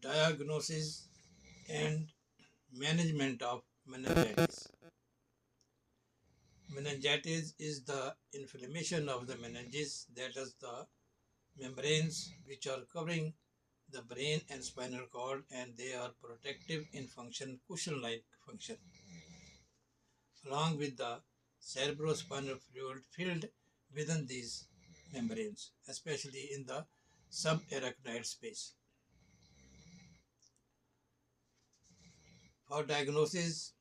Diagnosis and management of meningitis. Meningitis is the inflammation of the meninges, that is the membranes which are covering the brain and spinal cord, and they are protective in function, cushion-like function, along with the cerebrospinal fluid filled within these membranes, especially in the subarachnoid space. For diagnosis,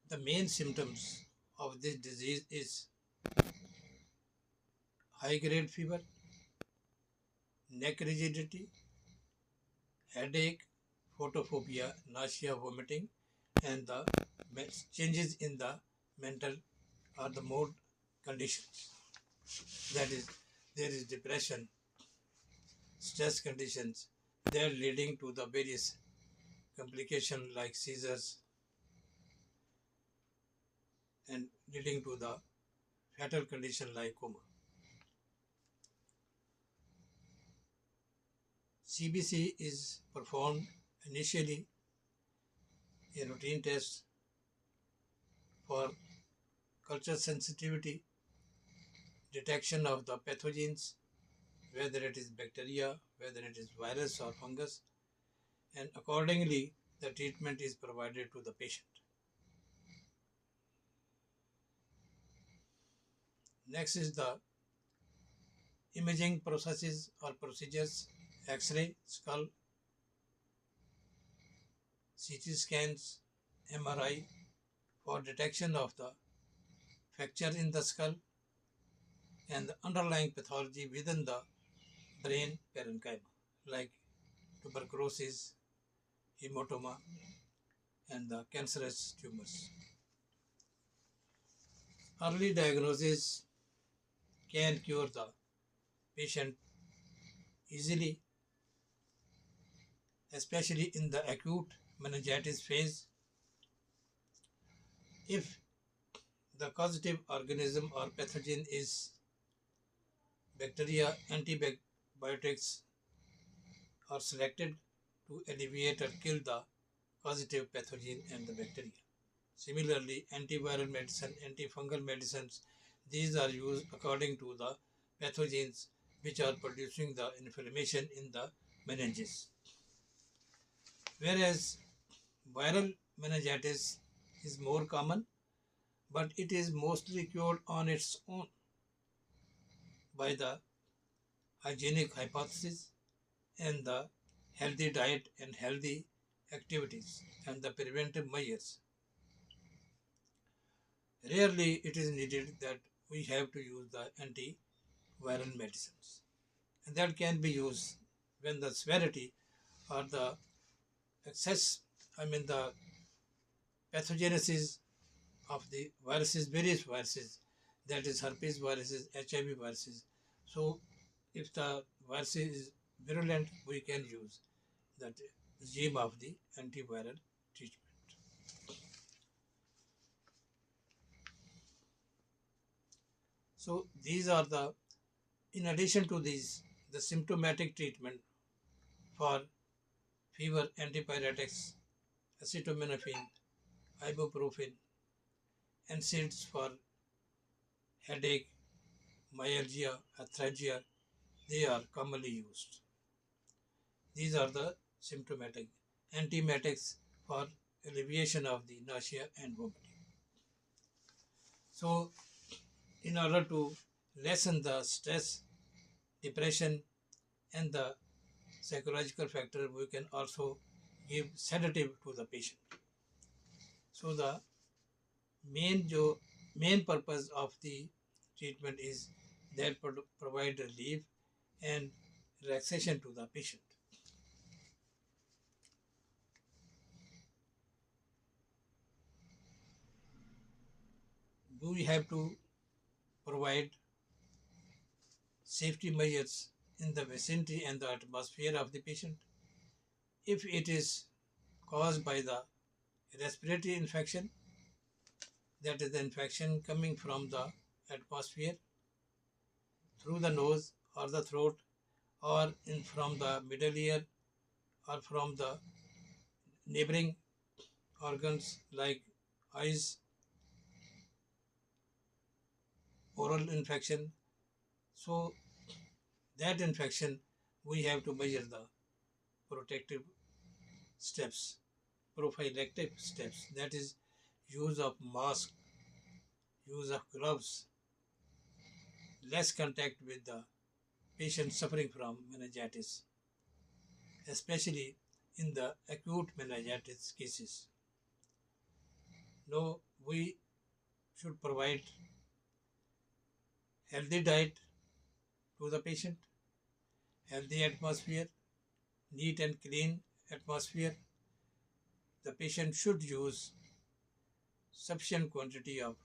the main symptoms of this disease is high-grade fever, neck rigidity, headache, photophobia, nausea, vomiting, and the changes in the mental or the mood conditions. That is, there is depression, stress conditions, they are leading to the various complications like seizures and leading to the fatal condition like coma. CBC is performed initially a routine test for culture sensitivity, detection of the pathogens, whether it is bacteria, whether it is virus or fungus, and accordingly the treatment is provided to the patient. Next is the imaging processes or procedures, X-ray, skull, CT scans, MRI for detection of the fracture in the skull and the underlying pathology within the brain parenchyma like tuberculosis, hematoma, and the cancerous tumors. Early diagnosis can cure the patient easily, especially in the acute meningitis phase. If the causative organism or pathogen is bacteria, antibiotics are selected to alleviate or kill the causative pathogen and the bacteria. Similarly, antiviral medicine, antifungal medicines, these are used according to the pathogens which are producing the inflammation in the meninges. Whereas viral meningitis is more common, but it is mostly cured on its own by the hygienic hypothesis and the healthy diet and healthy activities and the preventive measures. Rarely it is needed that we have to use the antiviral medicines. And that can be used when the severity or the excess, the pathogenesis of the viruses, various viruses, that is herpes viruses, HIV viruses. So if the virus is virulent, we can use that regime of the antiviral treatment. So these are the, in addition to these, the symptomatic treatment for fever, antipyretics, acetaminophen, ibuprofen, NSAIDs for headache, myalgia, arthralgia, they are commonly used. These are the symptomatic antiemetics for alleviation of the nausea and vomiting. So, in order to lessen the stress, depression, and the psychological factor, we can also give sedative to the patient. So, the main purpose of the treatment is that provide relief and relaxation to the patient. We have to provide safety measures in the vicinity and the atmosphere of the patient. If it is caused by the respiratory infection, that is the infection coming from the atmosphere through the nose or the throat or in from the middle ear or from the neighboring organs like eyes, oral infection. So that infection, we have to measure the protective steps, prophylactic steps, that is use of mask, use of gloves, less contact with the patient suffering from meningitis, especially in the acute meningitis cases. No, we should provide healthy diet to the patient, healthy atmosphere, neat and clean atmosphere. The patient should use sufficient quantity of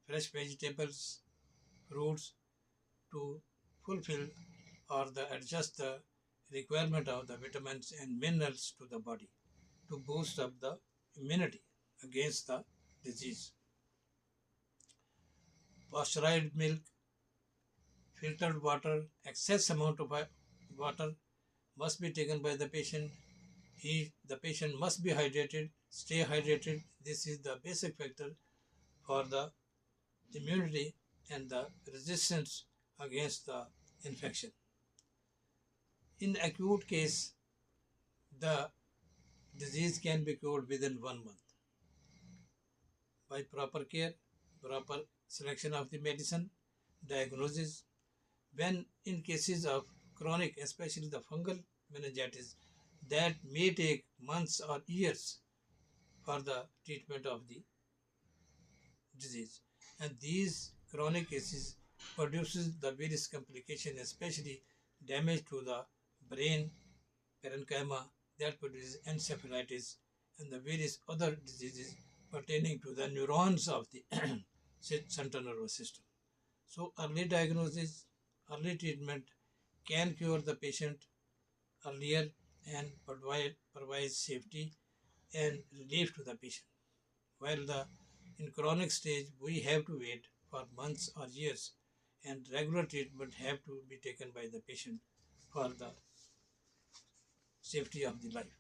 fresh vegetables, fruits to fulfill or adjust the requirement of the vitamins and minerals to the body to boost up the immunity against the disease. Pasteurized milk, filtered water, excess amount of water must be taken by the patient. The patient must be hydrated, stay hydrated. This is the basic factor for the immunity and the resistance against the infection. In acute case, the disease can be cured within 1 month by proper care, proper selection of the medicine, diagnosis. When in cases of chronic, especially the fungal meningitis, that may take months or years for the treatment of the disease. And these chronic cases produces the various complications, especially damage to the brain, parenchyma, that produces encephalitis, and the various other diseases pertaining to the neurons of the central nervous system. So early diagnosis, early treatment can cure the patient earlier and provide safety and relief to the patient. While in chronic stage, we have to wait for months or years, and regular treatment have to be taken by the patient for the safety of the life.